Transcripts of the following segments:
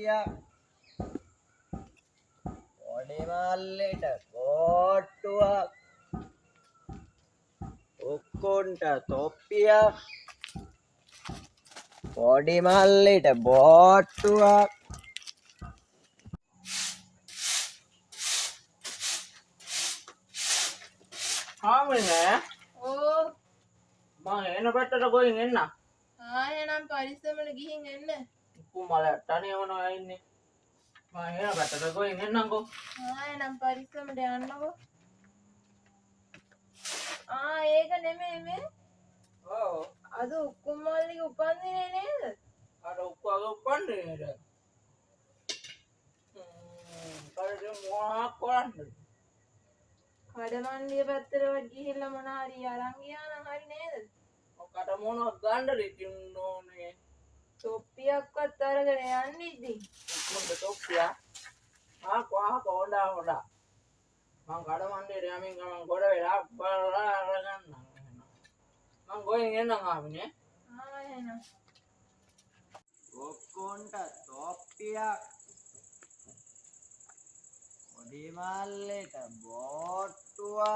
toppia. Body mallet bottua. Ukkunta toppia. Body mallet bottua. ආමනේ ඕ මං එන පැත්තට ගොයින් එන්න ආයෙනම් පරිස්සමට ගිහින් එන්න. කුමල තනිය වුණා ඉන්නේ මං එන පැත්තට ගොයින් එන්නම්කෝ ආයෙනම් පරිස්සමට යන්නකෝ. ඒක නෙමෙයි මේ. ඔව් අද උක්කුම් මල්ලිගේ උපන්දිනේ නේද? අර උක්කාගේ උපන්නේ නේද කල්ලි මොකක් කරන්නද කඩමණ්ඩිය පැත්තට ගිහිල්ලා මොන හරි අරන් ගියා නම් හරි නේද? ඔකට මොනවද ගන්නද ඉතින් ඕනේ තොප්පියක්වත් අරගෙන යන්න ඉතින්. උක්කුන්ට තොප්පියා හොඩා මං කඩමණ්ඩියට යමින් ගමන් ගොඩ වෙලා බලලා අරගන්නම් මං ගොයින් එන්නම් ආමිනේ එහෙනම් Ukkunta toppia. Body mallet bottua.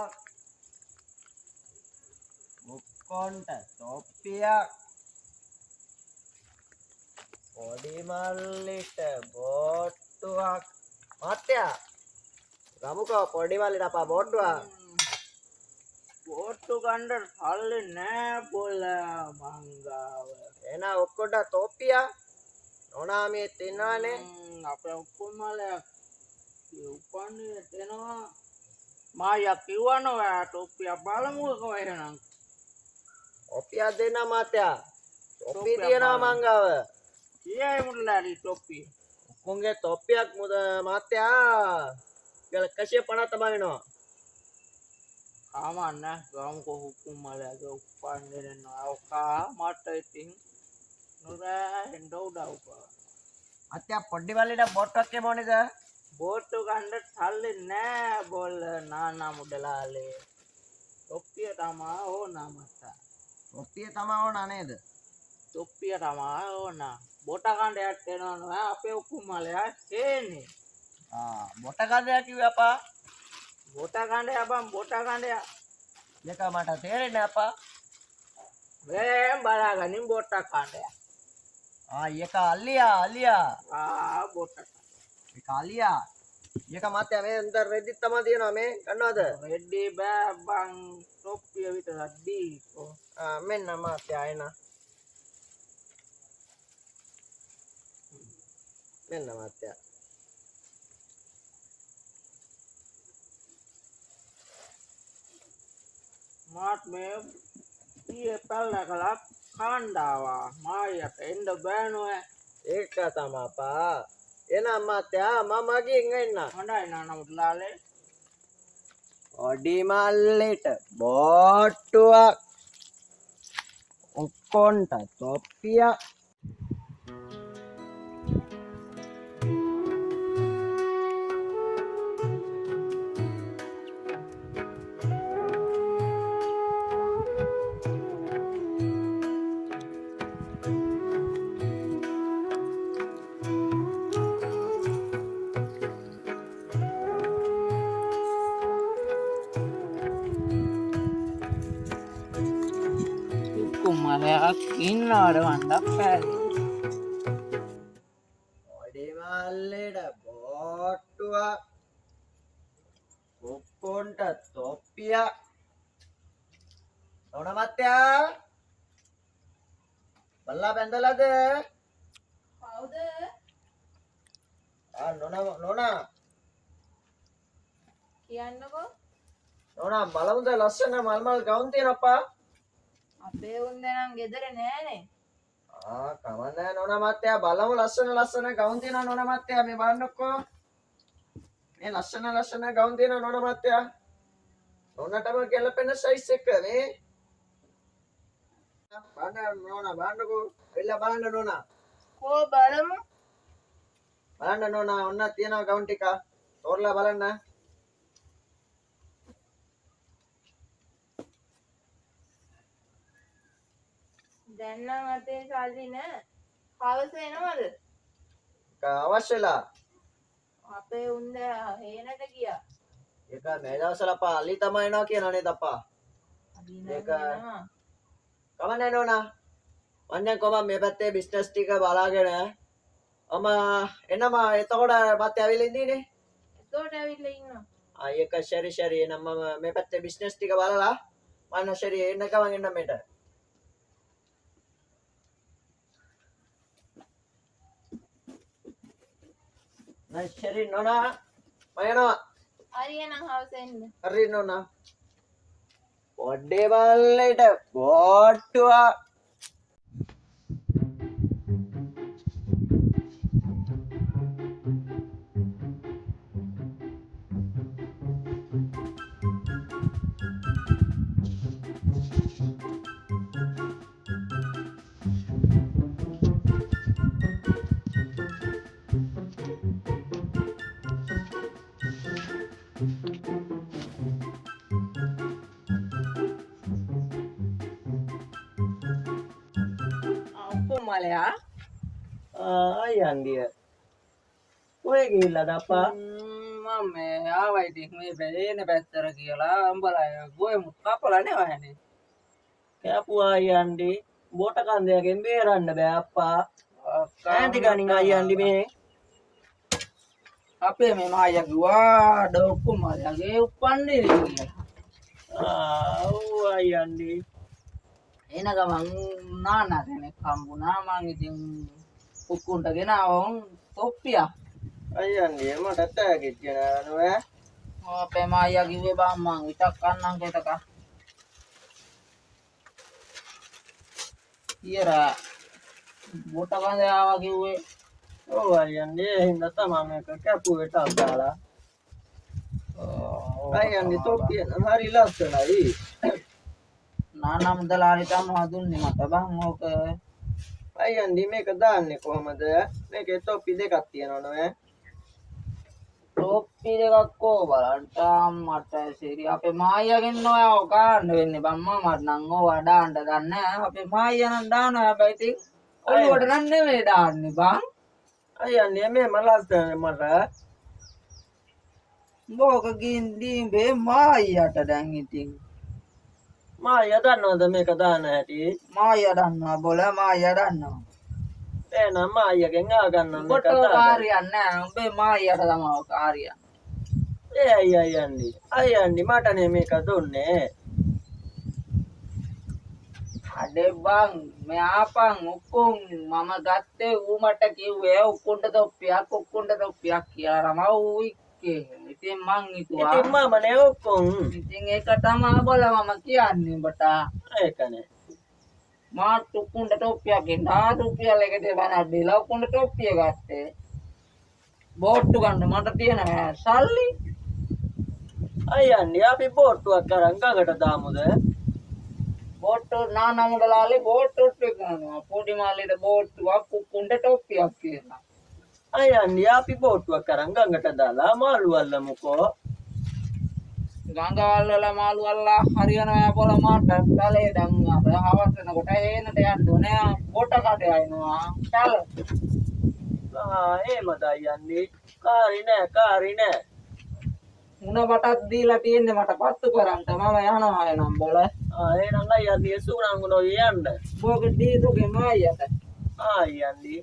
Ukkunta toppia. Body mallet bottua. Matya. Ramuka body mallet apa bottua? බෝට්ටු ගණ්ඩ සල්ලි නෑ පොල්ල මංගාව Ena ukkunta toppia. Nona me tinnane. අප ඔක්කුමල උපන්නේ දෙනවා මායක් කිව්වනවා ටොප්පිය බලමුක වයනම් Toppia dena matya. Toppi tiena mangawa. කියයි මුල්ලාරි ටොප්පිය උන්ගේ තොප්පියක් මුද මාත්‍යා ගල කෂය පනත් තබගෙනවා කාමන්න ගමුකො හුකුම්මලක උපන්නෙරෙන අවකා මට ඉතින් නොරෑ හෙන්ඩ උඩව්පා අත්‍යා පොඩ්ඩි වල්ලට බොට්ටක්කේ මොනිද බෝට්ටු ගණ්ඩ සල්ලි නෑ බොල්ල නානා මුඩලාලේ තොප්පිය තමා ඕනාමත්තා තොප්පිය තමා ඕන නේද තොප්පිය තමා ඕන බොට කණ්ඩයක් එෙනවනවා අපේ උකුම්මලයා ඒන්නේ බොට කන්දයක් කිව්වේ අපා බොට කණ්ඩය අපම් බොට කණ්ඩය දෙක මට තේරෙන්නේ අපා බලාගනින් බොට්ටක් කණ්ඩය ඒක අල්ලියා බොට ඒක අල්ලියා ඒක මාත්‍යා මේ අnder රෙද්දිත් තමා තියෙනවා මේ ගන්නවද රෙඩ්ඩි බෑ බං තොප්පිය විතරක් දීකෝ මෙන්න මාත්‍යා එන මෙන්න මාත්‍යා මාත් මේ ඊයේ පැල්ල කළක් කාණ්ඩාවා මායට එන්ඩ බෑනුව ඒක තමා අපා එනම් මාත්‍යා මම ගින් එන්න හොඳයි නානමුත් ලාලේ ඔඩි මල්ලෙට බෝට්ටුවක් උක්කොන්ට තොප්පියක් කුම්මලයක් ඉන්නවට වන්ඩක් පැරි ඔඩි මල්ලෙට බෝට්ටුවක් උක්කොන්ට තොප්පියක් නොන මත්තයා බල්ලා බැඳලාද කවුද? නොනා කියන්නකෝ. නොනා බලමුද ලස්සන මල්මල් ගවුම් තියෙන අප්පා අපේ උන් දැනම් ගෙදර නෑනේ. කමන්නේ නොනා මත්තයා බලමු ලස්සන ගවුම් තියෙනවා නොනා මත්තයා මේ බලන්නකෝ මේ ලස්සන ගවුම් තියෙනවා නොනා මත්තයා නොනටම ගැලපෙන සයිස් එක මේ බලන්න නොනා බලන්නකෝ එල්ල බලන්න නොනා කෝ බලමු. බලන්න නොනා ඔන්න තියෙනවා ගවුම් ටික තෝරලා බලන්න දැන් නම් අතේ සල්ලි නෑ. හවස එනවද? අවශ්‍යලා අපේ උන්ද හේනට ගියා. ඒක මේ දවස්වල අප්පා අලි තමයි එනවා කියනනේ තප්පා. අදින්න ඒක- යනවා. කමන්නේ නෝනා. මන්නේ කොහම මේ පැත්තේ බිස්නස් ටික බලාගෙන එනම එතකොට මත් ඇවිල්ලා ඉඳීනේ. එතකොට ඇවිල්ලා ඉන්නවා. ඒක ශරි එනම් මම මේ පැත්තේ බිස්නස් ටික බලලා මන්න ශරි එන්න ගමන් එන්න මෙට. නයි ශරි නෝනා මම යනවා. හරි එහෙනම් හවස එන්න. හරි නෝනා. පොඩ්ඩේ බල්ලෙට බෝට්ටුවා. ඔක්කොම මලයා යන්දිය. ඔය ගිහිල්ලාද අප්පා? මම මේ ආවා ඉතින් මේ බැලේන පැත්තට කියලා උඹලා ගොයමු කපලා නෙවන්නේ. කෑපුවා යන්දි. බෝට කන්දයකින් බේරන්න බෑ අප්පා. ඈන්ති ගනින් අයියන්දි මේ. අපේ මේ මායියා කිව්වා ඩොක්කු මලයාගේ උපන්නේ කියලා. ඔව් අයියන්දි. එන ගමන් නානා කෙනෙක් හම්බුණා මං ඉතින් උක්කුන්ට ගෙනාවොන් තොප්පියක්. අයියන්දි මට ඇත්තට කියන නෑ. අපේ මායියා කිව්වේ බං මං විතක් කන්නම් කෙතක. ඊයරා බොට කන්ද ආවා කිව්වේ. ඔව් අයියන්දි හින්දා තමයි මේක කැපුවට අදාලා. අයියන්දි තොප්පිය හරි ලස්සනයි. නානම් දලාලි තමයි දුන්නේ මට බං ඕක. අයියන්දි මේක දාන්නේ කොහමද? මේකේ තොප්පි දෙකක් තියෙනවා නෑ. තොප්පි දෙකක් කෝ බලන්න මට සිරි අපේ මායියාගෙන් ඔයාව ගන්න වෙන්නේ බං මට නම් ඕවා දාන්න දන්නේ නැහැ. අපේ මායියා නම් දානවා හැබැයි ඉතින් ඔළුවට නම් නෙමෙයි දාන්නේ බං. අයියන්දි මේ මලස්තන මට බෝක ගින් දීඹේ මායියාට දැන් ඉතින් මායියා දන්නවද මේක දාන හැටි? මායියා දන්නවා බොල මායියා දන්නවා. එහෙනම් මායියාගෙන් ආගන්න මේක කොට දාන්න. කාර්යයක් නැහැ. උඹේ මායියාට තමයි කාර්යය. අයියන්දි මටනේ මේක දුන්නේ. අඩේ බං මේ ආපන් උක්කුන් මම ගත්තේ ඌ මට කිව්වේ උක්කුන්ට තොප්පියක් කියලා තමයි ඌ ඉක්කේ. ඉතින් මං හිතුවා ඉතින් මමනේ ඔක්කොම ඉතින් ඒක තමයි බල මම කියන්නේ උඹට. ඒකනේ. මාත් උක්කුන්ට තොප්පියක් ගෙනා රුපියල් එක දෙවන දීලා උක්කුන්ට තොප්පිය ගත්තේ. බෝට්ටු ගන්න මට තියෙන සල්ලි. අයියන්දි අපි බෝට්ටුවක් කරන් ගඟට දාමුද? බෝට්ටු නානමුඩලාලේ බෝට්ටු කරනවා. පොඩි මාළේට බෝට්ටුවක් උක්කුන්ට තොප්පියක් කියලා. අයියන්දි අපි බෝට්ටුවක් කරන් ගඟට දාලා මාළු අල්ලමුකෝ. ගංගාවල් වල මාළු අල්ලා හරියනවා බොල මාට පැලේ දැන් අපේ හවස් වෙනකොට හේනට යන්න ඕනේ. බොට කඩේ අයනවා. චල. එහෙමද අයියන්දි? කාරි නෑ. මුණ බටක් දීලා තියෙන්නේ මට පත්තු කරන්න. මම යනවා එනම් බොල. එහෙනම් අයියන්දි සූරංගුනෝ යන්න. බෝක දීදුගේ මායියට. අයියන්දි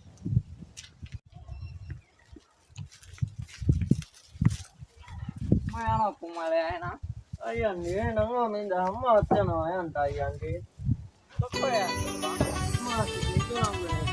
මම යනවා කුමාරයා එනම්. අයියන්දි එහෙනම් මම ඉඳන් අම්මාත් යනවා යන්න අයියන්දි. කොහේ යන්නේ බං? මාත් සූරංගුනේ